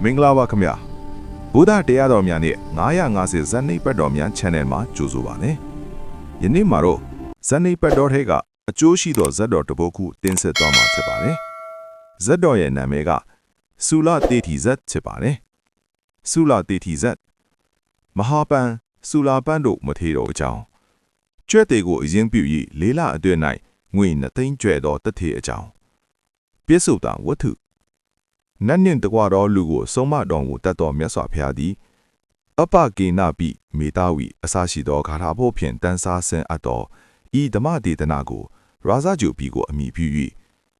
မင်္ဂလာပါခင်ဗျာဘုရားတရားတော်များနဲ့950ဇန်နိပတ်တော်များ channel မှာကြိုဆိုပါနဲ့ယနေ့မှာတော့ဇန်နိပတ်တော်ထဲကအကျိုးရှိသောဇတ်တော်တစ်ပုဒ်ခုတင်ဆက်သွားမှာဖြစ်ပါတယ်ဇတ်တော်ရဲ့နာမည်ကဆူလတေတီဇတ်ဖြစ်ပါတယ်ဆူလတေတီဇတ်မဟာပန်ဆူလာပန်တို့မထေတော်အကြောင်းကျွဲ့တွေကိုအရင်ပြု၍လေးလအတွင်း၌ငွေ2သိန်းကျွဲ့သောတထေအကြောင်းပြစ္ဆုတ်တာဝတ္ထုနတ်နှင့်တကွာတော်လူကိုဆုံးမတော်မူတတ်တော်မြတ်စွာဘုရားသည်အပကေနပိမေတာဝိအစရှိသောဂါထာဖို့ဖြင့်တန်ဆာဆင်အပ်တော်ဤဓမ္မဒေသနာကိုရာဇဂျူပီကိုအမိပြု၍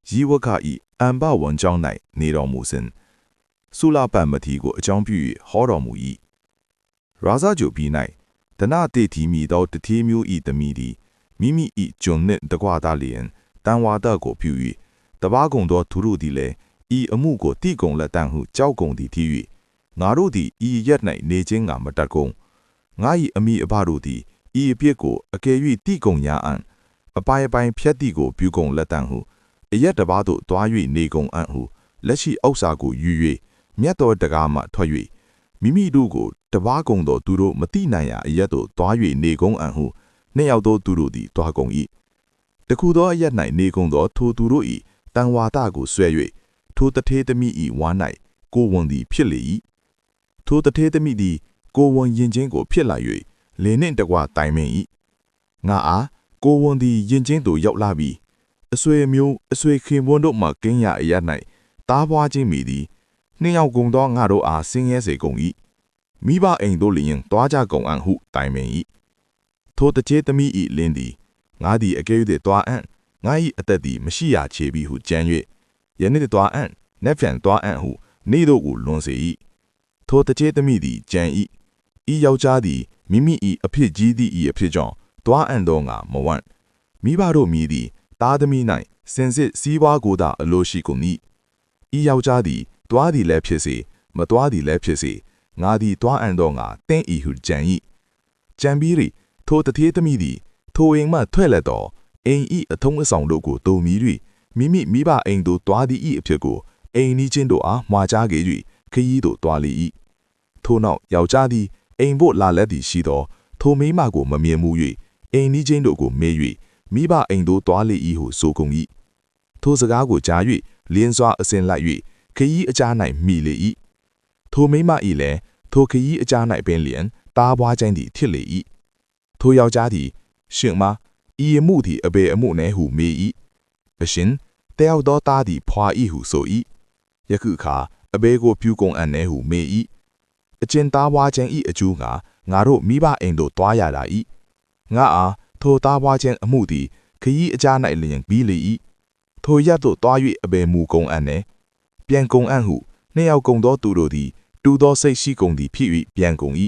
ရီဝခဤအံဘဝန်ကျောင်း၌နေတော်မူစဉ်ဆူလာပန်မတိကိုအကြောင်းပြု၍ဟောတော်မူ၏ရာဇဂျူပီ၌ဒနာတေတီမီသောတတိမျိုးဤသမီးသည်မိမိဤကျွန်နှင့်တကွာသားလျင်တန်ဝါဒကိုပြု၍တပါးကုံသောသူတို့သည်လည်းဤအမှုကိုတိကုံလက်တန်ဟုကြောက်ကုန်သည်ထီ၍ငါတို့သည်ဤရက်၌နေခြင်းကမတတ်ကုန်ငါ၏အမိအဘတို့သည်ဤအပြစ်ကိုအကယ်၍တိကုံရာအံ့အပိုင်အပိုင်ဖြတ်တိကိုပြုကုန်လက်တန်ဟုအရက်တပါးသို့တွား၍နေကုန်အံ့ဟုလက်ရှိဥစ္စာကိုယူ၍မြတ်တော်တကားမှထွက်၍မိမိတို့ကိုတပါးကုံသောသူတို့မတိနိုင်ရာအရက်သို့တွား၍နေကုန်အံ့ဟုနှစ်ယောက်သောသူတို့သည်တွားကုန်၏တခုသောအရက်၌နေကုန်သောထိုသူတို့၏တန်ဝါဒကိုဆွဲ၍ထိုတထေသမီးဤဝါ၌ကိုဝန်သည်ဖြစ်လေ၏ထိုတထေသမီးသည်ကိုဝန်ယင်ချင်းကိုဖြစ်လာ၍လင်းနှင့်တကွတိုင်ပင်၏ငါအားကိုဝန်သည်ယင်ချင်းသို့ရောက်လာပြီးအဆွေမျိုးအဆွေခင်ပွန်းတို့မှကင်းရအရ၌တားပွားခြင်းမိသည်နှစ်ယောက်ကုန်သောငါတို့အားဆင်းရဲစေကုန်၏မိဘအိမ်တို့လျင်တွားကြကုန်အံ့ဟုတိုင်ပင်၏ထိုတထေသမီးဤလင်းသည်ငါသည်အကဲ၍တွားအံ့ငါ၏အသက်သည်မရှိရချေပြီဟုကြံ၍ယနေ့တွားအံ့နက်ဖြန်တွားအံ့ဟုနေ့တို့ကိုလွန်စေ၏ထိုတထေသမီးသည်ကြံ၏ဤယောက်ျားသည်မိမိ၏အဖြစ်ကြီးသည့်ဤအဖြစ်ကြောင့်တွားအံ့သောငါမဝန့်မိဘတို့မြည်သည်သားသမီး၌စင်စစ်စည်းဝါးကိုသာအလိုရှိကုန်၏ဤယောက်ျားသည်တွားသည်လည်းဖြစ်စေမတွားသည်လည်းဖြစ်စေငါသည်တွားအံ့သောငါတင်းဤဟုကြံ၏ကြံပြီးထိုတထေသမီးသည်ထိုအိမ်မှထွက်လက်တော်အိမ်ဤအထုံးအဆောင်တို့ကိုတုံမီ၍မိဘအိမ်သို့တွားသည့်ဤအဖြစ်ကိုအိမ်နီးချင်းတို့အားမှားကြားခဲ့၍ခရီးသို့တွားလေ၏ထို့နောက်ယောက်ျားသည်အိမ်ဖို့လာလက်သည်ရှိသောထိုမိန်းမကိုမမြင်မှု၍အိမ်နီးချင်းတို့ကိုမေး၍မိဘအိမ်သို့တွားလေ၏ဟုဆိုကုန်၏ထိုစကားကိုကြား၍လင်းစွာအစဉ်လိုက်၍ခရီးအကြား၌မိလေ၏ထိုမိန်းမ၏လည်းထိုခရီးအကြား၌ပင်လျင်တားပွားခြင်းသည်ဖြစ်လေ၏ထိုယောက်ျားသည်ရှင်မဤအမှုသည်အဘယ်အမှုနည်းဟုမေး၏အရှင်တယောက်သောသားသည်ဖွာ၏ဟုဆို၏ယခုအခါအဘယ်ကိုပြုကုန်အံ့နည်းဟုမေး၏အကျဉ်သားပွားခြင်း၏အကျိုးငါတို့မိဘအိမ်သို့တွားရတာ၏ငါအားထိုသားပွားခြင်းအမှုသည်ခရီးအကြား၌လျင်ပြီးလေ၏ထိုရက်သို့တွား၍အဘယ်မူကုန်အံ့နည်းပြန်ကုန်အံ့ဟုနှစ်ယောက်ကုန်သောသူတို့သည်တူသောစိတ်ရှိကုန်သည်ဖြစ်၍ပြန်ကုန်၏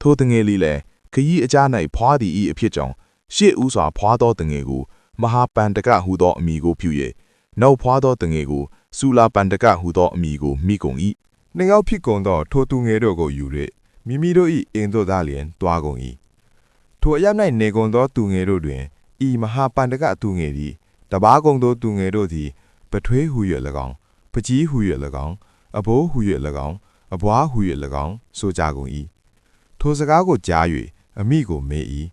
ထိုတငယ်လေးလည်းခရီးအကြား၌ဖွာသည်၏အဖြစ်ကြောင့်ရှေ့ဥစွာဖွာသောတငယ်ကိုမဟာပန္တကဟုသောအမည်ကိုပြု၍နောက်ဖွာသောတငယ်ကိုဆူလာပန္တကဟုသောအမည်ကိုမိကုန်၏နှစ်ယောက်ဖြစ်ကုန်သောထိုသူငယ်တို့ကိုယူ၍မိမိတို့၏အိမ်သို့သားလျင်တွားကုန်၏ထိုအရပ်၌နေကုန်သောသူငယ်တို့တွင်ဤမဟာပန္တကသူငယ်သည်တပါးကုန်သောသူငယ်တို့သည်ပထွေးဟု၍၎င်းပကြီးဟု၍၎င်းအဘိုးဟု၍၎င်းအဘွားဟု၍၎င်းဆိုကြကုန်၏ထိုစကားကိုကြား၍အမိကိုမေး၏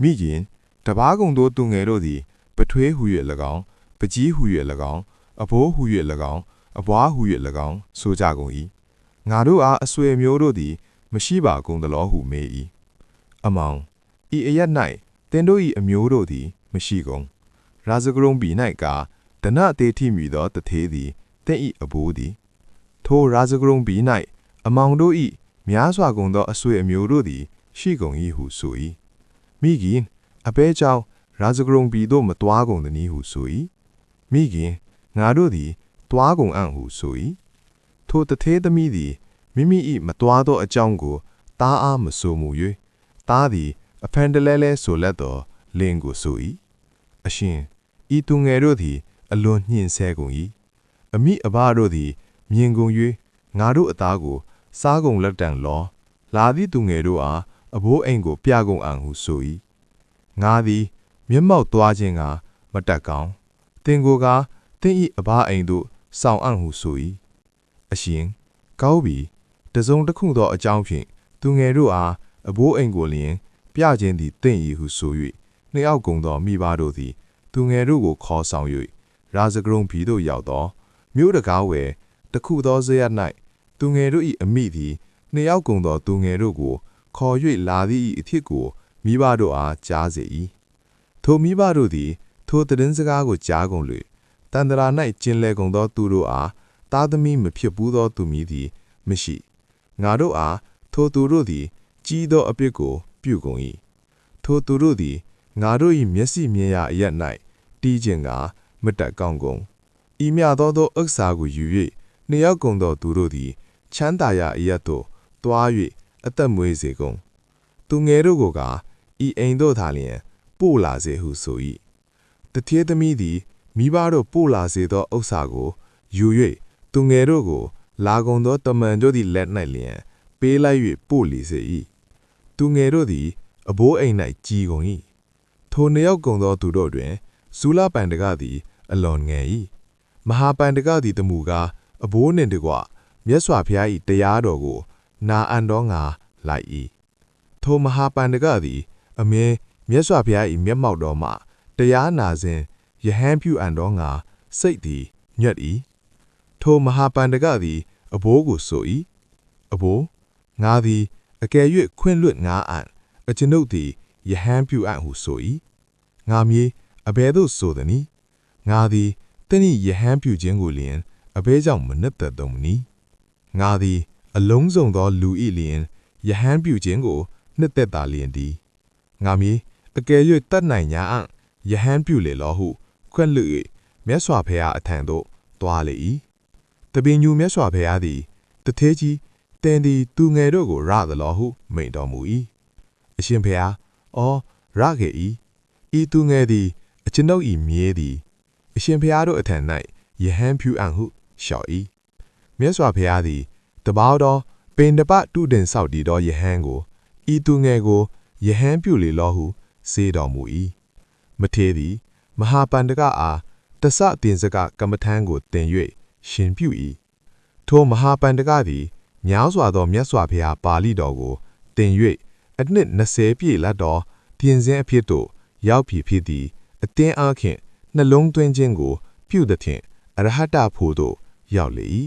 မိခင်တပါးကုန်သောသူငယ်တို့သည်ပထွေးဟု၍၎င်းပကြီးဟု၍၎င်းအဘိုးဟု၍၎င်းအဘွားဟု၍၎င်းဆိုကြကုန်၏ငါတို့အားအဆွေမျိုးတို့သည်မရှိပါကုန်သလောဟုမေး၏အမောင်ဤအရက်၌တင်တို့၏အမျိုးတို့သည်မရှိကုန်ရာဇဂရုံဘီ၌ကဒနတေတိမီသောတထေးသည်တင့်၏အဘိုးသည်ထိုရာဇဂရုံဘီ၌အမောင်တို့၏များစွာကုန်သောအဆွေအမျိုးတို့သည်ရှိကုန်၏ဟုဆို၏မိခင်အဘဲကြောင့်ရာဇဂရုံဘီတို့မတွားကုန်သည်ဟုဆို၏မိခင်ငါတို့သည်တွားကုန်အံ့ဟုဆို၏ထိုတထေးသမီးသည်မိမိ၏မတွားသောအကြောင်းကိုတားအားမဆိုမှု၍တားသည်အဖန်တလဲလဲဆိုလက်တော်လင်းကိုဆို၏အရှင်ဤသူငယ်တို့သည်အလွန်ညှင်းဆဲကုန်၏အမိအဘတို့သည်မြင်ကုန်၍ငါတို့အသားကိုစားကုန်လက်တံလောလာသည့်သူငယ်တို့အားအဘိုးအိမ်ကိုပြကုန်အံ့ဟုဆို၏ငါသည်မျက်မှောက်သွားခြင်းကမတက်ကောင်းသင်ကိုကသင်၏အဘအိမ်သို့ဆောင်အံ့ဟုဆို၏အရှင် ကောင်းပြီတစုံတစ်ခုသောအကြောင်းဖြင့်သူငယ်တို့အားအဘိုးအိမ်ကိုလျင်ပြခြင်းသည်တင့်၏ဟုဆို၍နှစ်ယောက်ကုန်သောမိဘတို့သည်သူငယ်တို့ကိုခေါ်ဆောင်၍ရာဇဂရုံပြည်သို့ရောက်သောမြို့တကားဝယ်တခုသောဇယ၌သူငယ်တို့၏အမိသည်နှစ်ယောက်ကုန်သောသူငယ်တို့ကိုခေါ်၍လာသည့်အဖြစ်ကိုမိဘတို့အားကြားစေ၏ထိုမိဘတို့သည်ထိုသတင်းစကားကိုကြားကုန်၍တန်တရာ၌ကျင်လည်ကုန်သောသူတို့အားသားသမီးမဖြစ်ဘူးသောသူမည်သည်မရှိငါတို့အားထိုသူတို့သည်ကြီးသောအပြစ်ကိုပြုကုန်၏ထိုသူတို့သည်ငါတို့၏မျက်စိမြင်ရာအရ၌တီးခြင်းကမတက်ကောင်းကုန်ဤမြသောဥစ္စာကိုယူ၍နှစ်ယောက်ကုန်သောသူတို့သည်ချမ်းသာရာအရသို့တွား၍အသက်မွေးစေကုန်သူငယ်တို့ကိုကဤအိမ်တို့သာလျှင်ပို့လာစေဟုဆို၏တထေးသမီးသည်မိဘတို့ပို့လာစေသောဥစ္စာကိုယူ၍သူငယ်တို့ကိုလာကုန်သောတမန်တို့သည်လက်၌လျှင်ပေးလိုက်၍ပို့လေစေ၏သူငယ်တို့သည်အဘိုးအိမ်၌ကြီးကုန်၏ထိုနှစ်ယောက်ကုန်သောသူတို့တွင်ဇူလပန်တကသည်အလွန်ငယ်၏မဟာပန်တကသည်တမူကားအဘိုးနှင့်တကွမြတ်စွာဘုရား၏တရားတော်ကိုနာအံ့တော်ငါလိုက်၏ထိုမဟာပန်တကသည်အမြဲမြတ်စွာဘုရား၏မျက်မှောက်တော်မှတရားနာစဉ်ယဟန်ပြုအံ့တော်ငါစိတ်သည်ညွတ်၏ထိုမဟာပန်တကသည်အဘိုးကိုဆို၏အဘိုးငါသည်အကယ်၍ခွင့်လွတ်ငါအံ့အကျွန်ုပ်သည်ယဟန်ပြုအံ့ဟုဆို၏ငါမြေအဘယ်သို့ဆိုသနည်းငါသည်တင့်၏ယဟန်ပြုခြင်းကိုလျင်အဘဲကြောင့်မနှက်သက်သုံးမည်ငါသည်အလုံးစုံသောလူ၏လျင်ယဟန်ပြုခြင်းကိုနှစ်သက်သာလျင်သည်ငါမြေအကယ်၍တတ်နိုင်ညာအံ့ယဟန်ပြုလေလောဟုခွင့်လွတ်၍မြတ်စွာဘုရားအထံသို့တွားလေ၏တပင်ညူမြတ်စွာဘုရားသည်တထေးကြီးတင်သည်သူငယ်တို့ကိုရသလောဟုမိန့်တော်မူ၏အရှင်ဘုရားအော်ရခဲ့၏ဤသူငယ်သည်အကျွန်ုပ်၏မြေးသည်အရှင်ဘုရားတို့အထံ၌ယဟန်ပြုအံ့ဟုလျှောက်၏မြတ်စွာဘုရားသည်တပေါင်းသောပင်တပတုတင်ဆောက်တည်သောယဟန်ကိုဤသူငယ်ကိုယဟန်ပြုလေလောဟုစေတော်မူ၏မထေးသည်မဟာပန္တကအားတဆတင်စကကမ္မထံကိုတင်၍ရှင်ပြု၏ထိုမဟာပန္တကသည်များစွာသောမြတ်စွာဘုရားပါဠိတော်ကိုတင်၍အနှစ်20ပြည့်လတ်သောပြင်စင်အဖြစ်သို့ရောက်ပြီဖြစ်သည်အတင်းအားဖြင့်နှလုံးသွင်းခြင်းကိုပြုသဖြင့်အရဟတဖို့သို့ရောက်လေ၏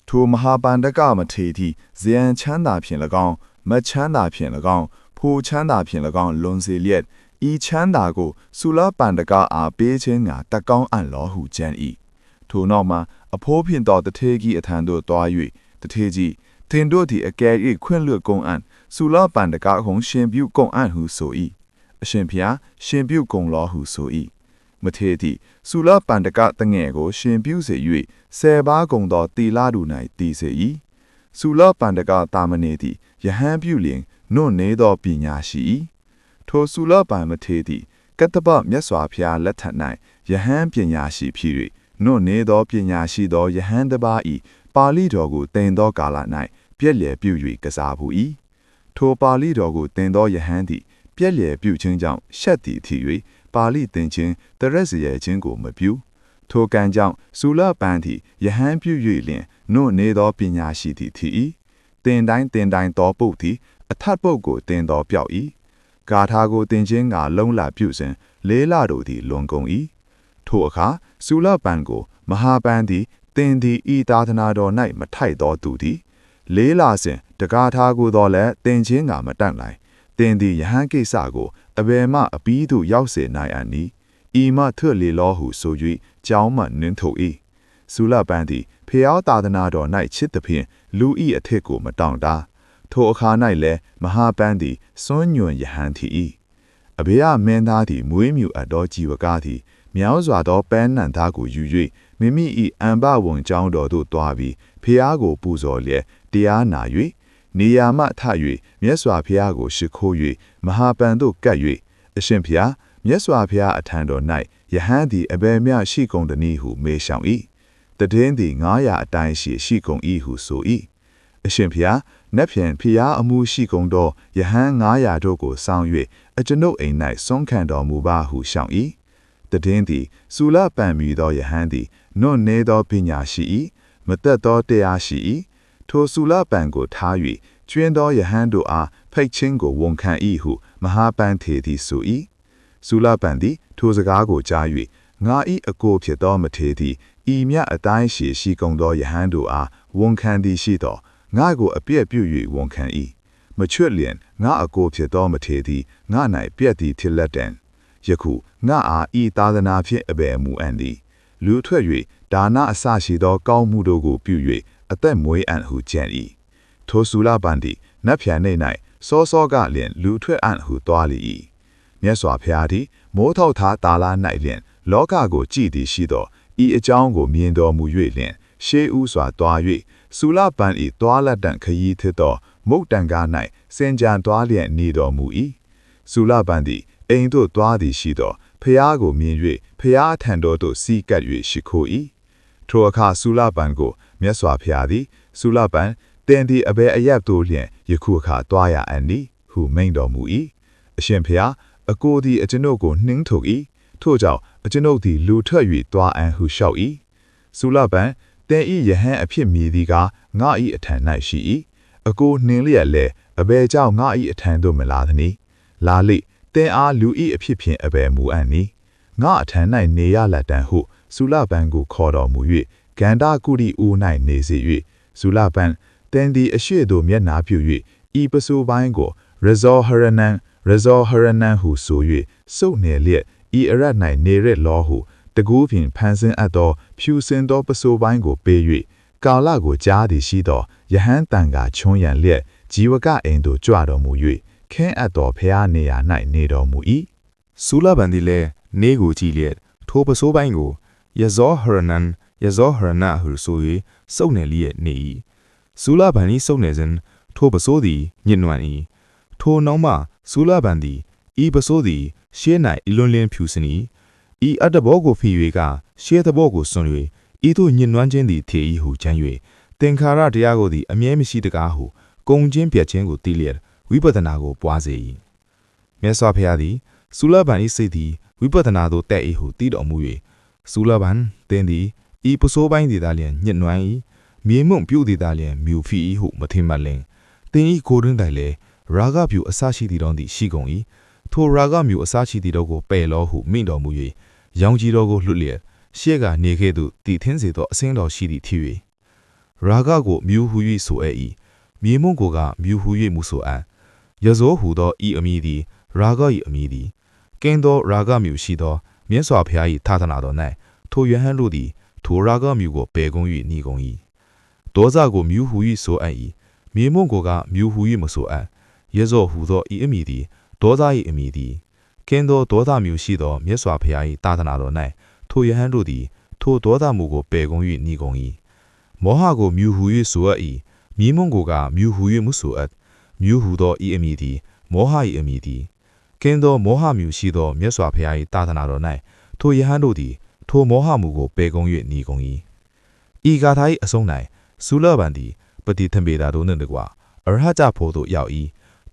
ထိုမဟာပန္တကမထေသည်ဇယံချမ်းသာဖြင့်၎င်းမချမ်းသာဖြင့်၎င်းဖိုချမ်းသာဖြင့်၎င်းလွန်စေလျက်ဤချမ်းသာကိုဆုလပန္တကအားပေးခြင်းငါတကောင်းအံ့လောဟုကြံ၏ထိုနောက်မှအဖိုးဖြင့်သောတထေးကြီးအထံသို့တွား၍တထေးကြီးသင်တို့သည်အကယ်၍ခွင့်လွတ်ကုန်အံ့ဆုလပန္တကဟုံရှင်ပြုကုန်အံ့ဟုဆို၏အရှင်ဖျားရှင်ပြုကုန်လောဟုဆို၏မထေသည်ဆုလပန္တကတငယ်ကိုရှင်ပြုစေ၍10ပါးကုန်သောတီလာတို့၌တည်စေ၏ဆုလပန္တကတာမဏေသည်ယဟန်ပြုလျင်နုနေသောပညာရှိ၏ထိုဆုလပန်မထေသည်ကတ္တပမြတ်စွာဘုရားလက်ထက်၌ယဟန်ပညာရှိဖြစ်၍နုနေသောပညာရှိသောယဟန်တစ်ပါး၏ပါဠိတော်ကိုသင်သောကာလ၌ပြည့်လျက်ပြု၍ကစားဘူး၏ထိုပါဠိတော်ကိုသင်သောယဟန်သည်ပြည့်လျက်ပြုခြင်းကြောင့်ရှက်သည်ဖြစ်၍ပါဠိသင်ခြင်းတရက်စရဲခြင်းကိုမပြုထိုကံကြောင့်ဆုလပန်သည်ယဟန်ပြု၍လျင်နုနေသောပညာရှိသည်ဖြစ်၏သင်တိုင်းသောပုတ်သည်အထတ်ပုတ်ကိုသင်သောပြောက်၏ဂါထာကိုသင်ခြင်းကလုံးလာပြုစဉ်လေးလတို့သည်လွန်ကုန်၏ထိုအခါဆုလပန်ကိုမဟာပန်သည်သင်သည်ဤသာသနာတော်၌မထိုက်သောသူသည်လေးလစဉ်တဂါထာကိုတော်လည်းသင်ခြင်းကမတတ်နိုင်သင်သည်ယဟန်ကိစ္စကိုအဘယ်မှအပီးသို့ရောက်စေနိုင်အံ့နီဤမှထွတ်လေလောဟုဆို၍ကြောင်းမှနင်းထုတ်၏ဆုလပန်သည်ဖျားသာသနာတော်၌ချစ်သဖြင့်လူဤအထစ်ကိုမတောင့်တာထိုအခါ၌လည်းမဟာပန်သည်စွန့်ညွန်ယဟန်သည်၏အဘေယမင်းသားသည်မွေးမြူအပ်သောជីဝကသည်မြောက်စွာသောပန်းနံသားကိုယူ၍မိမိ၏အံဘဝန်ကျောင်းတော်သို့တွားပြီးဖျားကိုပူဇော်လျက်တရားနာ၍နေရာမှထ၍မြတ်စွာဘုရားကိုရှိခိုး၍မဟာပန်သို့ကပ်၍အရှင်ဖျားမြတ်စွာဘုရားအထံတော်၌ယဟန်သည်အဘယ်မျှရှိကုန်သနည်းဟုမေးလျှောက်၏တည်င်းသည်900အတိုင်းရှိကုန်၏ဟုဆို၏အရှင်ဖျားနတ်ဖြန်ဖျားအမှုရှိကုန်သောယဟန်900တို့ကိုစောင်း၍အကျွန်ုပ်အိမ်၌စွန့်ခံတော်မူပါဟုရှောင်၏တည်င်းသည်ဆုလပန်မီသောယဟန်သည်နွနေသောပညာရှိ၏မသက်သောတရားရှိ၏ ထိုဆူလပန်ကိုထား၍ကျွင်းသောယဟန်တို့အားဖိတ်ချင်းကိုဝန်ခံ၏ဟုမဟာပန်ထေသည်ဆို၏ဆူလပန်သည်ထိုစကားကိုကြား၍ငါ၏အကိုဖြစ်သောမထေသည်ဤမြအတိုင်းရှိကုန်သောယဟန်တို့အားဝန်ခံသည်ရှိသောငါကိုအပြည့်ပြု၍ဝန်ခံ၏မချွတ်လျင်ငါအကိုဖြစ်သောမထေသည်ငါ၌ပြည့်သည်ဖြစ်လက်တံယခုငါအားဤသာသနာဖြင့်အဘယ်မူအန်သည်လူထွက်၍ဒါနအစရှိသောကောင်းမှုတို့ကိုပြု၍အသက်မွေးအံ့ဟုကြံ့၏ထိုဆူလပန်သည်နတ်ဖြန်နေ၌စောစောကလျင်လူထွက်အံ့ဟုသွားလေ၏မြတ်စွာဘုရားသည်မိုးထောက်သားတာလာ၌လျင်လောကကိုကြည်သည်ရှိသောဤအကြောင်းကိုမြင်တော်မူ၍လျင်ရှေးဥစွာတွား၍ဆူလပန်၏တွားလက်တံခရီးထသောမုတ်တံကား၌စင်ကြံတွားလျက်နေတော်မူ၏ဆူလပန်သည်အိမ်သို့တွားသည်ရှိသောဖျားကိုမြင်၍ဖျားထံတော်သို့စီးကပ်၍ရှိခိုး၏ထိုအခါဆူလပန်ကိုမြတ်စွာဘုရားသည်ဆူလပန်တင်သည်အဘယ်အရက်သို့လျင်ယခုအခါတွားရအံ့နီဟုမိန့်တော်မူ၏အရှင်ဘုရားအကိုသည်အကျွန်ုပ်ကိုနှင်းထုတ်၏ထို့ကြောင့်အကျွန်ုပ်သည်လူထွက်၍တွားအံ့ဟုလျှောက်၏ဆူလပန်တင်ဤယဟန်အဖြစ်မြည်သည်ကားငါ၏အထံ၌ရှိ၏အကိုနှင်းလျက်လဲအဘယ်ကြောင့်ငါ၏အထံသို့မလာသနည်းလာလေတင်အားလူ၏အဖြစ်ဖြင့်အဘယ်မူအံ့နီငါအထံ၌နေရလက်တံဟုဆူလပန်ကိုခေါ်တော်မူ၍ဂန္ဓာကုရီဦး၌နေစေ၍ဆူလပန်တင်သည်အရှိတို့မျက်နာပြု၍ဤပစိုးပိုင်းကိုရဇောဟရနန်ဟုဆို၍စုပ်နေလျက်ဤအရတ်၌နေရလောဟုတကူးဖြင့်ဖန်ဆင်းအပ်သောဖြူစင်သောပစိုးပိုင်းကိုပေး၍ကာလကိုကြားသည်ရှိသောယဟန်တန်ကချွန်းရန်လျက်ဇီဝကအိမ်သို့ကြွတော်မူ၍ခင်းအပ်သောဖျားနေရာ၌နေတော်မူ၏ဆူလပန်သည်လည်းနေကိုကြည့်လျက်ထိုပစိုးပိုင်းကိုယဇောဟရနဟုဆို၍စုပ်နေလျက်နေ၏ဆူလပန်၏စုပ်နေစဉ်ထိုပစိုးသည်ညစ်နွမ်း၏ထိုနောက်မှဆူလပန်သည်ဤပစိုးသည်ရှေး၌အလွန်လင်းဖြူစင်၏ဤအတ္တဘောကိုဖိ၍ကရှေးသဘောကိုစွန့်၍ဤသို့ညစ်နွမ်းခြင်းသည်ထေ၏ဟုချမ်း၍သင်္ခါရတရားကိုသည်အမြဲမရှိတကားဟုကုံချင်းပြတ်ခြင်းကိုသိလျက်ဝိပဿနာကိုပွားစေ၏မြတ်စွာဘုရားသည်ဆူလပန်၏စိတ်သည်ဝိပဿနာသို့တက်၏ဟုသိတော်မူ၍ဆူလပန်သင်သည်ဤပစိုးပိုင်းသည်သာလျှင်ညစ်နွမ်း၏မြေမှုန့်ပြုတ်သည်သာလျှင်မြူဖီ၏ဟုမထင်မှတ်လင်သင်၏ကိုယ်တွင်တိုင်လေရာဂပြုအစရှိသည်တော်သည်ရှိကုန်၏ထိုရာဂမြူအစရှိသည်တော်ကိုပယ်လောဟုမိန့်တော်မူ၍ရောင်ကြီးတော်ကိုလွတ်လျက်ရှေ့ကနေခဲ့သို့တည်ထင်းစေသောအစင်းတော်ရှိသည်ဖြစ်၍ရာဂကိုမြူဟု၍ဆိုအပ်၏မြေမှုန့်ကိုကမြူဟု၍မူဆိုအပ်ယဇောဟုသောဤအမည်သည်ရာဂ၏အမည်သည်ကင်းသောရာဂမြူရှိသောမြတ်စွာဘုရား၏ထာသနာတော်၌ထိုယဟန်တို့သည်ထိုရာဂမြူကိုပယ်ကုန်၍နှီးကုန်၏ဒေါသကိုမြူဟု၍ဆိုအပ်၏မြေမှုန့်ကိုကမြူဟု၍မဆိုအပ်ယဇောဟုသောဤအမည်သည်ဒေါသ၏အမည်သည်ကင်းသောဒေါသမြူရှိသောမြတ်စွာဘုရား၏သာသနာတော်၌ထိုယဟန်တို့သည်ထိုဒေါသမှုကိုပယ်ကုန်၍နှီးကုန်၏မောဟကိုမြူဟု၍ဆိုအပ်၏မြေမှုန့်ကိုကမြူဟု၍မဆိုအပ်မြူဟုသောဤအမည်သည်မောဟ၏အမည်သည်ကင်းသောမောဟမြူရှိသောမြတ်စွာဘုရား၏သာသနာတော်၌ထိုယဟန်တို့သည်ထိုမောဟမှုကိုပယ်ကုန်၍နှီးကုန်၏ဤဂါထာ၏အဆုံး၌ဆူလပန်သည်ပတိသံပေတာတို့နှင့်တကွအရဟတဖို့သို့ရောက်၏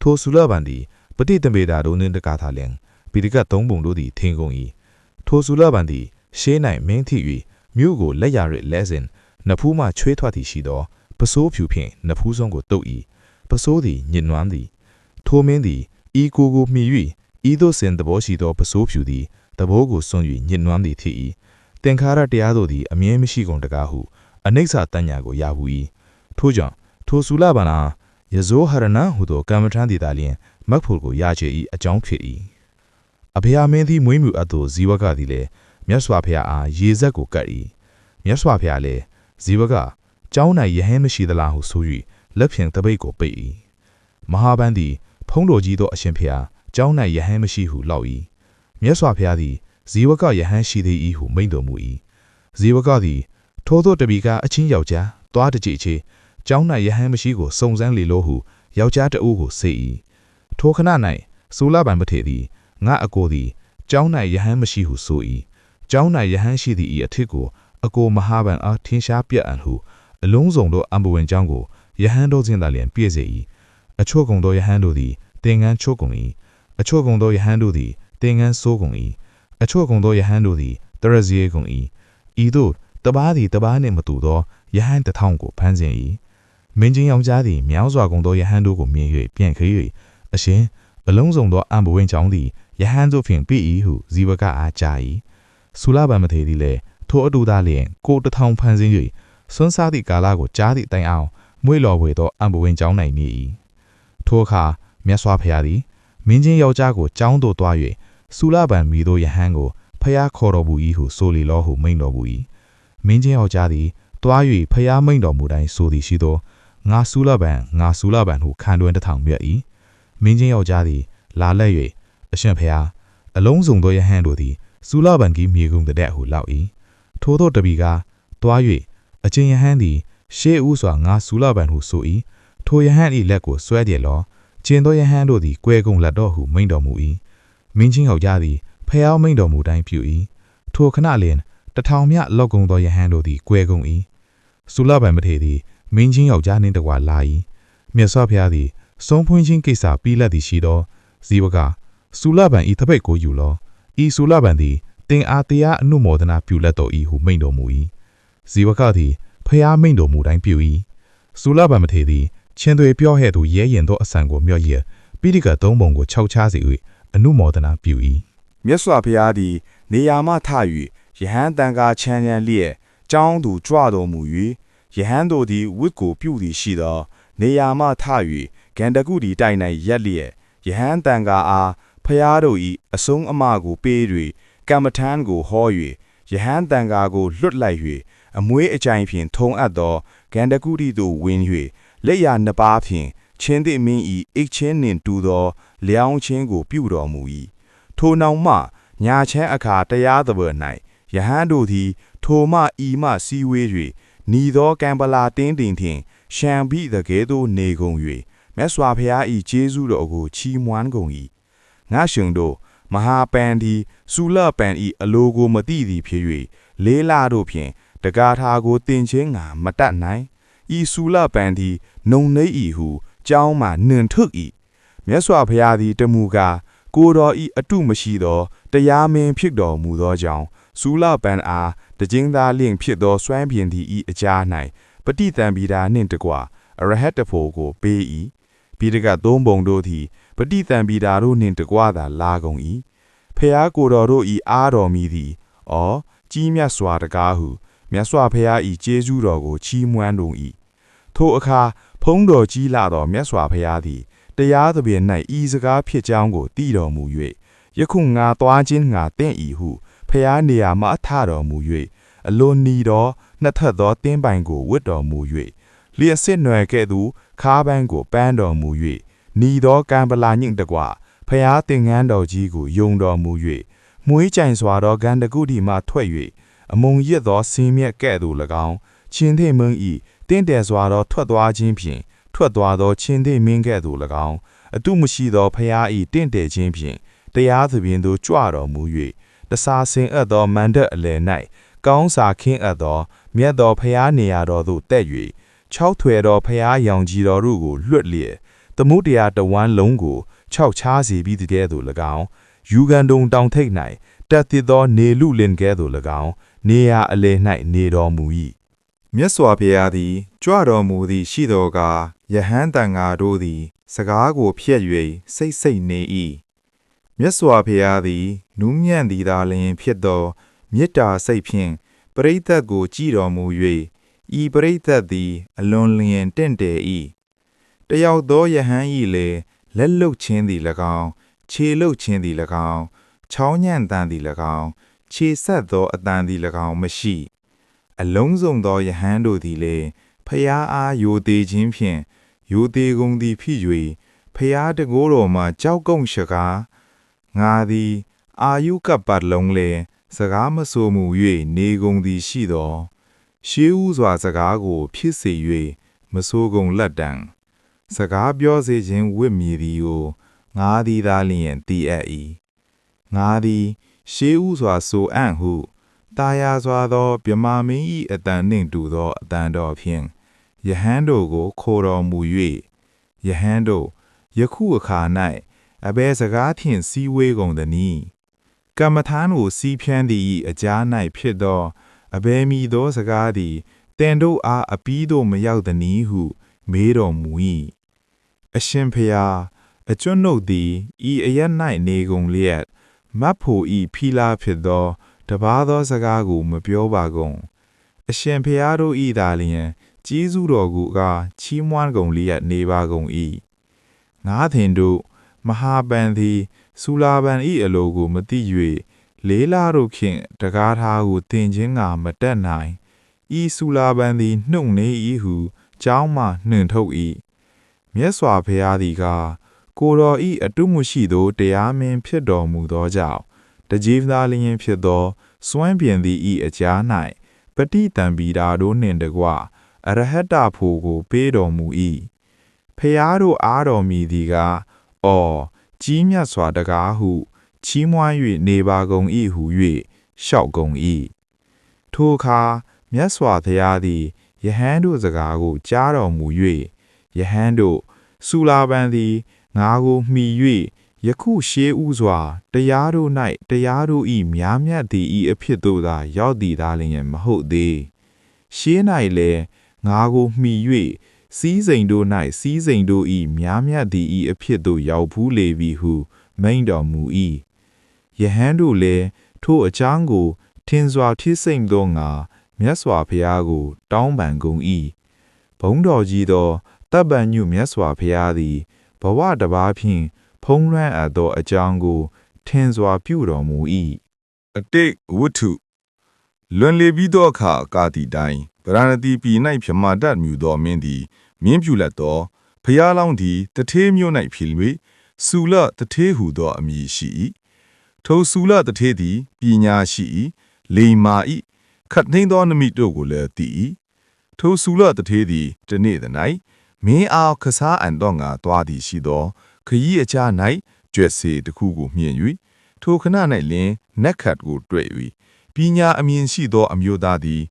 ထိုဆူလပန်သည်ပတိသံပေတာတို့နှင့်တကားသာလျှင်ပိဋကတ်သုံးပုံတို့သည်ထင်ကုန်၏ထိုဆူလပန်သည်ရှေး၌မင်းထိ၍မြို့ကိုလက်ရရလဲစဉ်နဖူးမှချွေးထွက်သည်ရှိသောပစိုးဖြူဖြင့်နဖူးဆုံးကိုတုပ်၏ပစိုးသည်ညစ်နွမ်းသည်ထိုမင်းသည်ဤကိုမှီ၍ဤသို့စင်သဘောရှိသောပစိုးဖြူသည်သဘောကိုစွန့်၍ညစ်နွမ်းသည်ဖြစ်၏သင်္ခါရတရားတို့သည်အမြဲမရှိကုန်တကားဟုအနိစ္စတညာကိုရဘူး၏ထို့ကြောင့်ထိုဆူလပန်အားယဇောဟရဏဟုသောကမ္မထံသည်သာလျှင်မက်ဖို့ကိုရချေ၏အကြောင်းဖြစ်၏အဖေမင်းသည်မွေးမြူအပ်သောဇီဝကသည်လည်းမြတ်စွာဘုရားအားရေစက်ကိုကတ်၏မြတ်စွာဘုရားလည်းဇီဝကကျောင်း၌ယဟန်မရှိသလားဟုဆို၍လက်ဖြင့်တပိတ်ကိုပိတ်၏မဟာဗန္သည်ဖုံးတော်ကြီးသောအရှင်ဘုရားကျောင်း၌ယဟန်မရှိဟုလောက်၏မြတ်စွာဘုရားသည်ဇီဝကယဟန်ရှိသေး၏ဟုမိန့်တော်မူ၏ဇီဝကသည်ထိုသောတပီကအချင်းယောက်ျားသွားတကြိချေကျောင်း၌ယဟန်မရှိကိုစုံစမ်းလေလို့ဟုယောက်ျားတဦးကိုစေ၏ထိုခဏ၌ဆူလပန်မထေသည်ငါအကိုသည်ကျောင်း၌ယဟန်မရှိဟုဆို၏ကျောင်း၌ယဟန်ရှိသည့်ဤအထစ်ကိုအကိုမဟာဗန်အားထင်ရှားပြတ်အံ့ဟုအလုံးစုံသောအံပဝင်ကျောင်းကိုယဟန်တို့ချင်းသာလျှင်ပြည့်စေ၏အချို့ကုန်သောယဟန်တို့သည်သင်္ကန်းချိုးကုန်၏အချို့ကုန်သောယဟန်တို့သည်သင်္ကန်းဆိုးကုန်၏အချို့ကုန်သောယဟန်တို့သည်တရဇီကုန်၏ဤသို့တပားသည်တပားနှင့်မတူသောယဟန်တစ်ထောင်ကိုဖမ်းစဉ်၏ မင်းချင်းယောက်ျားသည်မြောင်းစွာကုန်သောယဟန်တို့ကိုမြင်၍ပြန်ခေး၍အရှင်အလုံးစုံသောအံဘဝင်ကြောင်းသည်ယဟန်တို့ဖြင့်ပြီ၏ဟုဇီဝကအားကြား၏ဆူလဗံမထေသည်လည်းထိုအတူသားလျင်ကိုတထောင်ဖန်ဆင်း၍စွန်းစားသည့်ကာလကိုကြားသည့်တိုင်အောင်မွေးလော်ဝေသောအံဘဝင်ကြောင်း၌နေ၏ထိုအခါမြတ်စွာဘုရားသည်မင်းချင်းယောက်ျားကိုကြောင်းသို့တွား၍ဆူလဗံမိသောယဟန်ကိုဖျားခေါ်တော်မူ၏ဟုဆိုလေလောဟုမိန့်တော်မူ၏မင်းချင်းယောက်ျားသည်တွား၍ဖျားမိန့်တော်မူတိုင်းဆိုသည်ရှိသောငါဆူလဗံဟုခံတွင်တထောင်မြတ်၏မင်းချင်းယောက်ျားသည်လာလက်၍အရှင်ဖျားအလုံးစုံသောယဟန်တို့သည်ဆူလဗံကြီးမြေကုန်တဲ့ဟုလောက်၏ထိုသောတပီကတွား၍အချင်းယဟန်သည်ရှေးဦးစွာငါဆူလဗံဟုဆို၏ထိုယဟန်၏လက်ကိုဆွဲကြလောကျင်သောယဟန်တို့သည်ကွဲကုန်လက်တော်ဟုမိန့်တော်မူ၏မင်းချင်းယောက်ျားသည်ဖျားမိန့်တော်မူတိုင်းပြု၏ထိုခဏလျင်တထောင်မြလောက်ကုန်သောယဟန်တို့သည်ကွဲကုန်၏ဆူလဗံမထေသည်မင်းချင်းယောက်ျားနှင့်တကွာလာ၏မြတ်စွာဘုရားသည်စုံဖွင့်ခြင်းကိစ္စပြီးလက်သည်ရှိသောဇီဝကဆူလဗံဤတပိတ်ကိုယူလောဤဆူလဗံသည်တင်အားတရားအနုမောဒနာပြုလက်တော်၏ဟုမိန့်တော်မူ၏ဇီဝကသည်ဖျားမိန့်တော်မူတိုင်းပြု၏ဆူလဗံမထေသည်ချင်းသွေပြောဟဲ့သူရဲရင်သောအဆန်ကိုမြော့ရပိဋကသုံးပုံကိုခြောက်ချားစေ၍အနုမောဒနာပြု၏မြတ်စွာဘုရားသည်နေရာမှထ၍ယဟန်တန်ကားချမ်းချမ်းလျက်ကြောင်းသူကြွတော်မူ၍ယဟန်တို့သည်ဝတ်ကိုပြုသည်ရှိသောနေရာမှထ၍ဂန္ဓကုတီတိုင်၌ရက်လျက်ယဟန်တန်ကားအားဖျားတို့၏အဆုံးအမကိုပေး၍ကမ္မထမ်းကိုဟော၍ယဟန်တန်ကားကိုလွတ်လိုက်၍အမွေးအကြိုင်ဖြင့်ထုံအပ်သောဂန္ဓကုတီသို့ဝင်၍လက်ရနှစ်ပါးဖြင့်ချင်းသည့်မင်း၏အိတ်ချင်းနှင့်တူသောလျောင်းချင်းကိုပြုတော်မူ၏ထိုနောက်မှညာချမ်းအခါတရားသဘွယ်၌ယဟန်တို့သည်ထိုမှဤမှစည်းဝေး၍နီသောကံပလာတင်းတင်ဖြင့်ရှံပိတကဲ့သို့နေကုန်၍မြတ်စွာဘုရား၏ကျေးဇူးတော်ကိုချီးမွမ်းကုန်၏ငါရှင်တို့မဟာပန်သည်ဆူလပန်၏အလိုကိုမသိသည်ဖြစ်၍လေးလာတို့ဖြင့်တကားထာကိုတင်ချင်းငါမတတ်နိုင်ဤဆူလပန်သည်နုံနေ၏ဟုကြောင်းမှနှင်ထုတ်၏မြတ်စွာဘုရားသည်တမူကားကိုတော်ဤအတုမရှိသောတရားမင်းဖြစ်တော်မူသောကြောင့်ဆူလပန်အားတကျင်းသားလင့်ဖြစ်သောစွမ်းဖြင့်သည်ဤအကြား၌ပဋိသင်္ဗီဒာနှင့်တကွအရဟတဖို့ကိုပေး၏ပိဋကသုံးပုံတို့သည်ပဋိသင်္ဗီဒာတို့နှင့်တကွသာလာကုန်၏ဖျားကိုတော်တို့ဤအားတော်မီသည်ဩကြီးမြတ်စွာတကားဟုမြတ်စွာဘုရားဤကျေးဇူးတော်ကိုချီးမွမ်းတော်၏ထိုအခါဖုံးတော်ကြီးလာသောမြတ်စွာဘုရားသည်တရားသဖြင့်၌ဤစကားဖြစ်ကြောင်းကိုတည်တော်မူ၍ယခုငါသွားခြင်းငါတင့်၏ဟုဖျားနေရာမှထတော်မူ၍အလွန်နီသောနှစ်ထပ်သောတင်းပိုင်ကိုဝတ်တော်မူ၍လျှက်စစ်နွယ်ကဲ့သို့ခါးပန်းကိုပန်းတော်မူ၍နီသောကံပလာညင့်တကွဖျားတင်ငန်းတော်ကြီးကိုယုံတော်မူ၍မွေးကြိုင်စွာသောဂန္ဓကုတီမှထွက်၍အမုံရစ်သောဆင်းမြက်ကဲ့သို့၎င်းချင်းသေးမင်းဤတင့်တယ်စွာသောထွက်သွားခြင်းဖြင့်ထွက်သွားသောချင်းသေးမင်းကဲ့သို့၎င်းအတုမရှိသောဖျားဤတင့်တယ်ခြင်းဖြင့်တရားသဖြင့်သို့ကြွတော်မူ၍တစားစင်အပ်သောမန္တအလယ်၌ကောင်းစာခင်းအပ်သောမြတ်သောဖျားနေရာတော်သို့တက်၍၆ထွယ်သောဖျားရောင်ကြီးတော်တို့ကိုလွတ်လျက်သမုဒ္ဒရာတဝမ်းလုံးကို၆ချားစီပြီးတည်းသို့၎င်းယူဂန်တုံတောင်ထိပ်၌တက်သစ်သောနေလူလင်ကဲ့သို့၎င်းနေရာအလယ်၌နေတော်မူ၏မြတ်စွာဘုရားသည်ကြွတော်မူသည်ရှိတော်ကားယဟန်တန်ဃာတို့သည်စကားကိုဖျက်၍စိတ်စိတ်နေ၏မြတ်စွာဘုရားသည်နူးညံ့သည်သာလျှင်ဖြစ်သောမေတ္တာစိတ်ဖြင့်ပရိသတ်ကိုကြည်တော်မူ၍ဤပရိသတ်သည်အလွန်လျင်တင့်တယ်၏တယောက်သောယဟန်၏လေလက်လုတ်ခြင်းသည်၎င်းခြေလုတ်ခြင်းသည်၎င်းချောင်းညံ့တန်သည်၎င်းခြေဆက်သောအတန်သည်၎င်းမရှိအလုံးစုံသောယဟန်တို့သည်လည်းဖျားအားယိုသေးခြင်းဖြင့်ယိုသေးကုန်သည်ဖြစ်၍ဖျားတကိုးတော်မှာကြောက်ကုန်းရှကားငါသည်အာယုကပတ်လုံးလေစကားမဆိုမှု၍နေကုန်သည်ရှိသောရှေးဥစွာစကားကိုဖြစ်စေ၍မဆိုကုန်လက်တံစကားပြောစေခြင်းဝိမည်သည်ကိုငါသည်သာလျင်တည်အပ်၏ငါသည်ရှေးဥစွာဆိုအံ့ဟုတာယာစွာသောမြမမင်း၏အတန်နှင့်တူသောအတန်တော်ဖြင့်ယဟန်တို့ကိုခေါ်တော်မူ၍ယဟန်တို့ယခုအခါ၌အဘယ်စကားဖြင့်စီးဝေးကုန်သနည်းကမ္မထာကိုစီးဖြန်းသည်၏အကြား၌ဖြစ်သောအဘယ်မည်သောစကားသည်တင်တို့အားအပီးသို့မရောက်သနည်းဟု မေးတော်မူ၏အရှင်ဖျားအကျွတ်နှုတ်သည်ဤအရ၌နေကုန်လျက်မတ်ဖို့ဤဖီလာဖြစ်သောတပါးသောစကားကိုမပြောပါကုန်အရှင်ဖျားတို့ဤသာလျင်ကျေးဇူးတော်ကိုချီးမွမ်းကုန်လျက်နေပါကုန်၏ငါသင်တို့မဟာပန်သည်ဆူလာပန်ဤအလိုကိုမသိ၍လေးလာတို့ဖြင့်တကားထားကိုသင်ခြင်းကမတက်နိုင်ဤဆူလာပန်သည်နှုတ်နေ၏ဟုကျောင်းမှနှင်ထုတ်၏မြတ်စွာဘုရားသည်ကိုတော်ဤအတုမရှိသောတရားမင်းဖြစ်တော်မူသောကြောင့်တကြီးသားလျင်ဖြစ်သောစွမ်းပြင်သည်ဤအကြား၌ပဋိတံပီတာတို့နှင့်တကွအရဟတဖို့ကိုပေးတော်မူ၏ဖျားတို့အားတော်မူသည်အော်ကြီးမြတ်စွာတကားဟုချီးမွမ်း၍နေပါကုန်၏ဟု၍လျှောက်ကုန်၏ထိုအခါမြတ်စွာဘုရားသည်ယဟန်တို့စကားကိုကြားတော်မူ၍ယဟန်တို့ဆူလာပန်သည်ငါကိုမှီ၍ယခုရှေးဥစွာတရားတို့၌တရားတို့၏များမြတ်သည်၏အဖြစ်သို့သာရောက်သည်သားလျင်မဟုတ်သေးရှေး၌လည်းငါကိုမှီ၍စီးစိမ်တို့၌စီးစိမ်တို့၏များမြတ်သည်၏အဖြစ်သို့ရောက်ဘူးလေပြီဟုမိန့်တော်မူ၏ယဟန်တို့လည်းထိုအကြောင်းကိုထင်စွာဖြစ်စိမ်သောငါမြတ်စွာဘုရားကိုတောင်းပန်ကုန်၏ဘုန်းတော်ကြီးသောတပ်ပန်ညုမြတ်စွာဘုရားသည်ဘဝတစ်ပါးဖြင့်ဖုံးလွှမ်းအပ်သောအကြောင်းကိုထင်စွာပြုတော်မူ၏အတိတ်ဝတ္ထုလွန်လေပြီးသောအခါကာတိတိုင်းဗရဏတိပြည်၌ပြမာတတ်မြူသောမင်းသည်မြင်းပြူလက်သောဖျားလောင်းသည်တထေးမြို့၌ဖြစ်၍ဆူလတထေးဟုသောအမည်ရှိ၏ထိုဆူလတထေးသည်ပညာရှိ၏လိမ္မာ၏ခတ်သိမ်းသောနမိတို့ကိုလည်းသိ၏ထိုဆူလတထေးသည်တနေ့၌မင်းအားခစားအံသောငါသွားသည်ရှိသောခရီးအချာ၌ကျွက်စေတစ်ခုကိုမြင်၍ထိုခဏ၌လင်နက်ခတ်ကိုတွေ့၍ပညာအမြင်ရှိသောအမျိုးသားသည်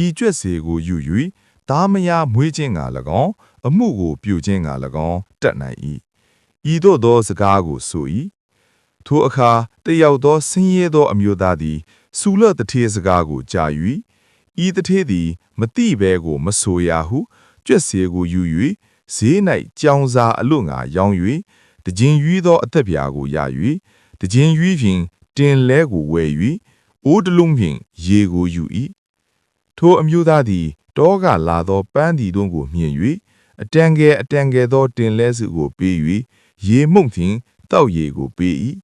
ဤကျွက်စေကိုယူ၍သားမယားမွေးခြင်းက၎င်းအမှုကိုပြုခြင်းက၎င်းတတ်နိုင်၏ဤသို့သောစကားကိုဆို၏ထိုအခါတယောက်သောဆင်းရဲသောအမျိုးသားသည်ဆူလတထေးစကားကိုကြား၍ဤတထေးသည်မတိဘဲကိုမဆိုရဟုကျွက်စေကိုယူ၍ဈေး၌ကြောင်စာအလွတ်ငါရောင်း၍တကြင်ရွီးသောအသက်ပြာကိုရ၍တကြင်ရွီးဖြင့်တင်လဲကိုဝယ်၍အိုးတလုံးဖြင့်ရေကိုယူ၏ထိုအမျိုးသားသည်တောကလာသောပန်းဒီတို့ကိုမြင်၍အတန်ငယ်သောတင်လဲစုကိုပေး၍ရေမှုန့်ဖြင့်တောက်ရေကိုပေး၏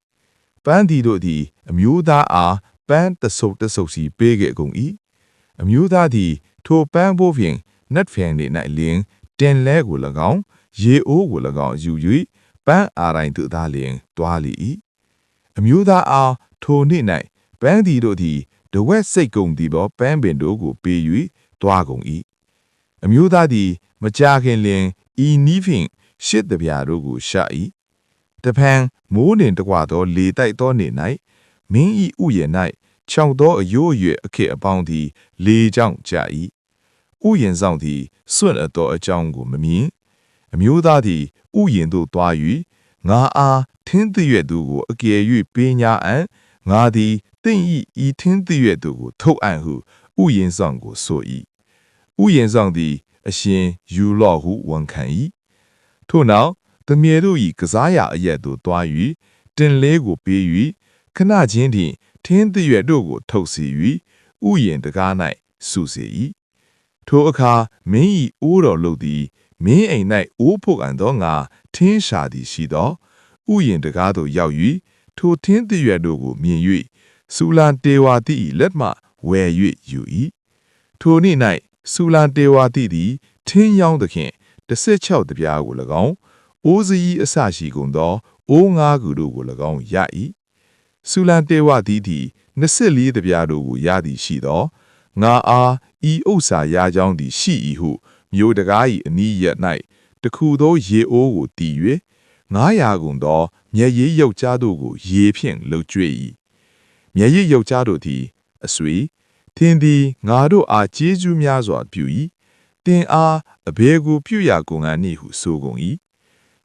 ပန်းဒီတို့သည်အမျိုးသားအားပန်းတဆုပ်စီပေးခဲ့ကုန်၏အမျိုးသားသည်ထိုပန်းဘိုးဖြင့်နတ်ဖျံနေ၌လင်တင်လဲကို၎င်းရေအိုးကို၎င်းယူ၍ပန်းအာတိုင်းသူသားလင်တွားလေ၏အမျိုးသားအားထိုနေ့၌ပန်းဒီတို့သည်တဝက်စိတ်ကုန်သည်သောပန်းပင်တို့ကိုပေး၍တွားကုန်၏အမျိုးသားသည်မကြာခင်လင်ဤနီးဖြင့်ရှစ်တပြာတို့ကိုရှာ၏တဖန်မိုးနှင့်တကွသောလေတိုက်သောနေ့၌မင်းဤဥယျာဉ်၌ခြောက်သောအယိုးအရွယ်အခက်အပေါင်းသည်လေကြောင့်ကြာ၏ဥယျာဉ်ဆောင်သည်စွန့်အပ်သောအကြောင်းကိုမမြင်အမျိုးသားသည်ဥယျာဉ်သို့သွား၍ငါအားထင်းသရွက်သူကိုအကယ်၍ပေးညာအံ့ငါသည်တင့်ဤထင်းသရွက်သူကိုထုတ်အံ့ဟုဥယျာဉ်ဆောင်ကိုဆို၏ဥယျာဉ်ဆောင်သည်အရှင်ယူလော့ဟုဝန်ခံ၏ထို့နောက်သမီးတို့၏ကစားရာအရက်သို့သွား၍တင်လဲကိုပေး၍ခဏချင်းတွင်ထင်းသရွက်တို့ကိုထုတ်စီ၍ဥယျာဉ်တကား၌စုစေ၏ထိုအခါမင်း၏အိုးတော်လုပ်သည်မင်းအိမ်၌အိုးဖို့အံသောငါထင်းရှာသည်ရှိသောဥယျာဉ်တကားသို့ရောက်၍ထိုထင်းသရွက်တို့ကိုမြင်၍ဆူလန်တေဝါတိ၏လက်မှဝယ်၍ယူ၏ထိုနေ့၌ဆူလန်တေဝါတိသည်ထင်းရောင်းသဖြင့်16တပြားကို၎င်းအိုးစည်းအစရှိကုန်သောအိုး9ခုတို့ကို၎င်းရ၏ဆူလန်တေဝါတိသည်24တပြားတို့ကိုရသည်ရှိသောငါအားဤဥစ္စာရကြောင်းသည်ရှိ၏ဟုမြို့တကား၏အနီးရ၌တခုသောရေအိုးကိုတည်၍900ကုန်သောမျက်ရည်ယောက်ျားတို့ကိုရေဖြင့်လှုပ်ကြွ၏မျက်ရည်ယောက်ျားတို့သည်အဆွေသင်သည်ငါတို့အားကျေးဇူးများစွာပြု၏သင်အားအဘယ်ကိုပြုရကုန်အံ့နည်းဟုဆိုကုန်၏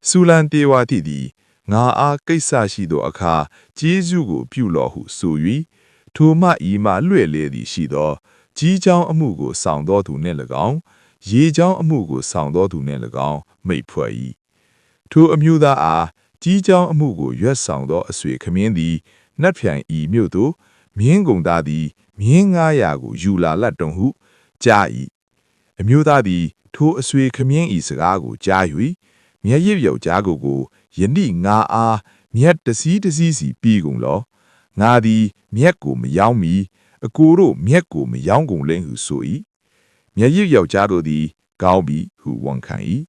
ဆူလန်တေဝါတိသည်ငါအားကိစ္စရှိသောအခါကျေးဇူးကိုပြုလော့ဟုဆို၍ထိုမှဤမှလွှဲ့လေသည်ရှိသောကြီးချောင်းအမှုကိုဆောင်သောသူနှင့်၎င်း ရေချောင်းအမှုကိုဆောင်တော်သူနှင့်၎င်းမိတ်ဖွဲ့၏ထိုအမျိုးသားအားကြီးချောင်းအမှုကိုရွက်ဆောင်သောအဆွေခမင်းသည်နတ်ဖြန်ဤမြို့သို့မြင်းကုန်သားသည်မြင်း900ကိုယူလာလတ်တုံဟုကြား၏အမျိုးသားသည်ထိုအဆွေခမင်းဤစကားကိုကြား၍မျက်ရည်ယောက်ျားကိုယနေ့ငါအားမြက်တစည်းစီပြီးကုန်လောငါသည်မြက်ကိုမယောင်းမီအကိုတို့မြက်ကိုမယောင်းကုန်လိမ့်ဟုဆို၏မျက်ရည်ယောက်ျားတို့သည်ကောင်းပြီဟုဝန်ခံ၏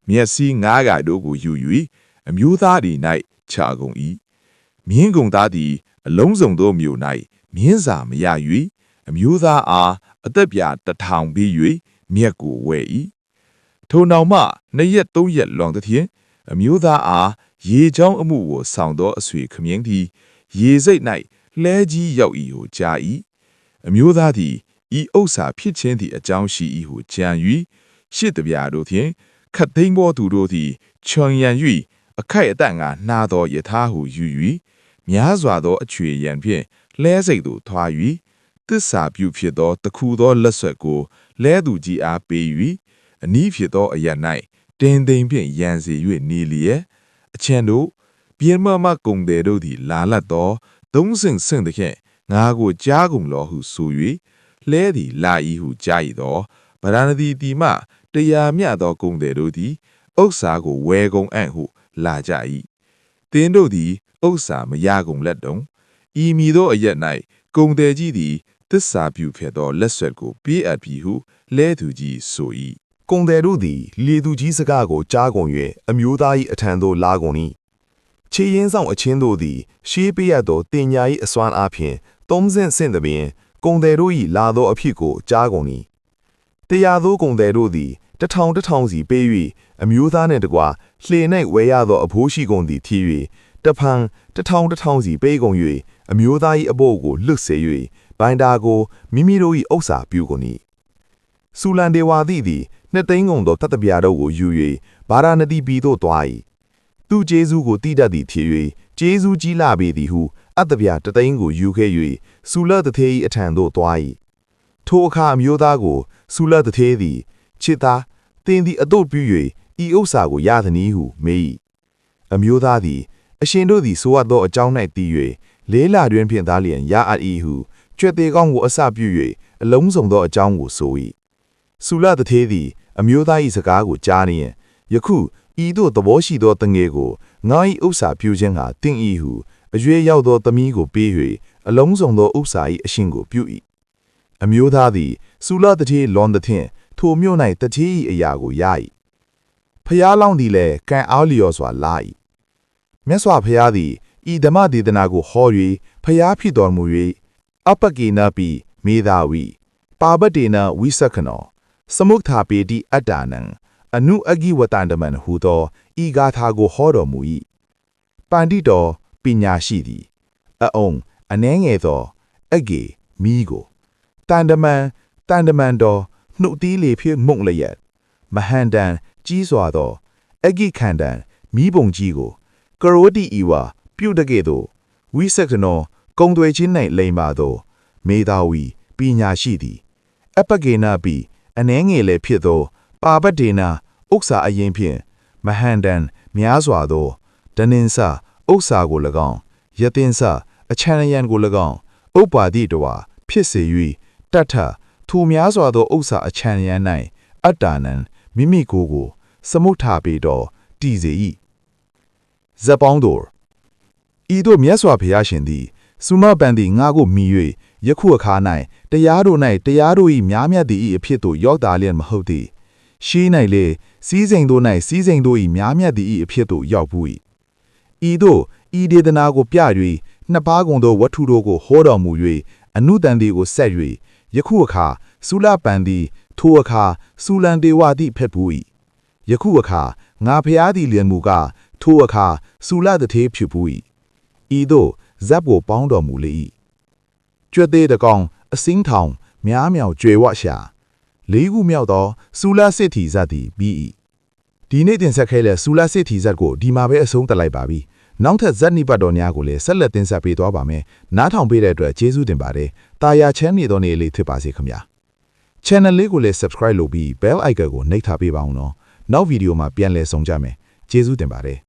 မျက်စိ900တို့ကိုယူ၍အမျိုးသားသည်၌ချကုန်၏မြင်းကုန်သားသည်အလုံးစုံသောမြို့၌မြင်းစာမရ၍အမျိုးသားအားအသက်ပြ1000ပြီး၍မြက်ကိုဝဲ၏ထိုနောက်မှ2ရက်3ရက်လွန်သဖြင့်အမျိုးသားအားရေချောင်းအမှုကိုဆောင်သောအဆွေခမင်းသည်ရေစိတ်၌လဲကြီးရောက်၏ဟုကြား၏အမျိုးသားသည်ဤဥစ္စာဖြစ်ခြင်းသည့်အကြောင်းရှိ၏ဟုကြံ၍ရှစ်တပြားတို့ဖြင့်ခတ်သိမ်းသောသူတို့သည်ချွန်ရန်၍အခိုက်အတန့်ကနှာသောယထာဟုယူ၍များစွာသောအချွေရန်ဖြင့်လဲစိတ်သို့ထွာ၍သစ္စာပြုဖြစ်သောတခုသောလက်ဆွဲကိုလဲသူကြီးအားပေး၍အနီးဖြစ်သောအရ၌တင်းသိမ်ဖြင့်ရန်စီ၍နေလျက်အချံတို့ပြင်းမကုံတယ်တို့သည်လာလတ်သောသုံးဆင့်သဖြင့်ငါကိုကြားကုန်လောဟုဆို၍လဲသည်လာ၏ဟုကြား၏သောဗရဏသီတီမှတရားမြတ်သောကုံတယ်တို့သည်ဥစ္စာကိုဝဲကုန်အံ့ဟုလာကြ၏တင်းတို့သည်ဥစ္စာမရကုန်လက်တုံဤမည်သောအရက်၌ကုံတယ်ကြီးသည်သစ္စာပြုဖြစ်သောလက်ဆွဲကိုပြေးအပ်ပြီဟုလဲသူကြီးဆို၏ကုန်တယ်တို့သည်လေသူကြီးစကားကိုကြားကုန်၍အမျိုးသား၏အထံသို့လာကုန်၏ခြေရင်းဆောင်အချင်းတို့သည်ရှေးပေးရသောတင်ညာ၏အစွမ်းအားဖြင့်30ဆင့်သည်ပင်ကုန်တယ်တို့၏လာသောအဖြစ်ကိုကြားကုန်၏တရားသောကုန်တယ်တို့သည်1000စီပေး၍အမျိုးသားနှင့်တကွလှေ၌ဝဲရသောအဖိုးရှိကုန်သည်ထီ၍တဖန်1000စီပေးကုန်၍အမျိုးသား၏အဖို့ကိုလွတ်စေ၍ဘိုင်တာကိုမိမိတို့၏ဥစ္စာပြုကုန်၏ဆူလန်ဒေဝါသည်နှစ်သိန်းကုန်သောတတပြာတို့ကိုယူ၍ဗာရာဏသီပြည်သို့သွား၏သူကျေးဇူးကိုတည်တတ်သည်ဖြစ်၍ကျေးဇူးကြီးလာပေသည်ဟုအတပြာတသိန်းကိုယူခဲ့၍ဆူလတထေ၏အထံသို့သွား၏ထိုအခါအမျိုးသားကိုဆူလတထေသည်ချစ်သားသင်သည်အတို့ပြု၍ဤဥစ္စာကိုရသည်နည်းဟုမေး၏အမျိုးသားသည်အရှင်တို့သည်ဆိုအပ်သောအကြောင်း၌တည်၍လေးလတွင်ဖြင့်သားလျင်ရအပ်၏ဟုကျွဲ့သေးကောင်းကိုအစပြု၍အလုံးစုံသောအကြောင်းကိုဆို၏ဆူလတထေသည်အမျိုးသား၏စကားကိုကြားလျင်ယခုဤသို့သဘောရှိသောတငယ်ကိုငါ၏ဥစ္စာပြုခြင်းဟာတင့်၏ဟုအရွယ်ရောက်သောသမီးကိုပေး၍အလုံးစုံသောဥစ္စာ၏အရှင်ကိုပြု၏အမျိုးသားသည်ဆူလတထေလွန်သဖြင့်ထိုမြို့၌တထေ၏အရာကိုရ၏ဖျားလောင်းသည်လည်းကံအားလျော်စွာလာ၏မြတ်စွာဘုရားသည်ဤဓမ္မဒေသနာကိုဟော၍ဖျားဖြစ်တော်မူ၍အပကေနပိမေသာဝီပါပတေနဝိသခနောသမုဋ္ဌာပေတိအတ္တနံအနုအဂိဝတန္တမန်ဟူသောဤဂါထာကိုဟောတော်မူ၏ပန္တိတော်ပညာရှိသည်အုံအနှဲငယ်သောအဂေမိကိုတန္တမန်တော်နှုတ်သီးလေဖြစ်မုံလျက်မဟန္တန်ကြီးစွာသောအဂိခန္တန်မိဘုံကြီးကိုကရောတိဤဝါပြုတ်တကဲ့သို့ဝိသကနောကုံသွေချင်း၌လိမ်ပါသောမေသာဝီပညာရှိသည်အပကေနပိအနှဲငယ်လည်းဖြစ်သောပါပတေနာဥက္စာအရင်ဖြင့်မဟန္တန်များစွာသောဒနင်္စဥက္စာကို၎င်းယတင်္စအချမ်းရန်ကို၎င်းဥပ္ပါတိတဝါဖြစ်စေ၍တတ်ထထိုများစွာသောဥစ္စာအချမ်းရန်၌အတ္တနံမိမိကိုယ်ကိုသမုဋ္ဌာပေတော်တည်စေ၏ဇပေါင်းတော်ဤသို့မြတ်စွာဘုရားရှင်သည်စုမပန်သည်ငါကိုမိ၍ယခုအခါ၌တရားတို့၏များမြတ်သည့်အဖြစ်သို့ရောက်တာလျက်မဟုတ်သည်ရှေး၌လေစီးစိမ်တို့၌စီးစိမ်တို့၏များမြတ်သည့်အဖြစ်သို့ရောက်ဘူး၏ဤသို့ဤဒေသနာကိုပြ၍နှစ်ပါးကုန်သောဝတ္ထုတို့ကိုဟောတော်မူ၍အနုတန်သည်ကိုဆက်၍ယခုအခါဆူလပန်သည်ထိုအခါဆူလန်ဒေဝသည်ဖက်ဘူး၏ယခုအခါငါဖျားသည်လျင်မူကားထိုအခါဆူလတထေဖြစ်ဘူး၏ဤသို့ဇပ်ကိုပေါင်းတော်မူလေ၏ကျွတ်သေးတကောင်အစင်းထောင်များမြောင်ကျွေဝရှာလေးခုမြောက်သောဆူလစစ်ထီဇတ်သည်ပြီး၏ဒီနေ့တင်ဆက်ခဲ့တဲ့ဆူလစစ်ထီဇတ်ကိုဒီမှာပဲအဆုံးသတ်လိုက်ပါပြီနောက်ထပ်ဇတ်နိပတ်တော်များကိုလည်းဆက်လက်တင်ဆက်ပေးသွားပါမယ်နားထောင်ပေးတဲ့အတွက်ကျေးဇူးတင်ပါတယ်တာယာချမ်းနေသောနေ့လေးဖြစ်ပါစေခင်ဗျာ channel လေးကိုလည်း subscribe လုပ်ပြီး bell icon ကိုနှိပ်ထားပေးပါအောင်နော်နောက်ဗီဒီယိုမှာပြန်လည်ဆုံကြမယ်ကျေးဇူးတင်ပါတယ်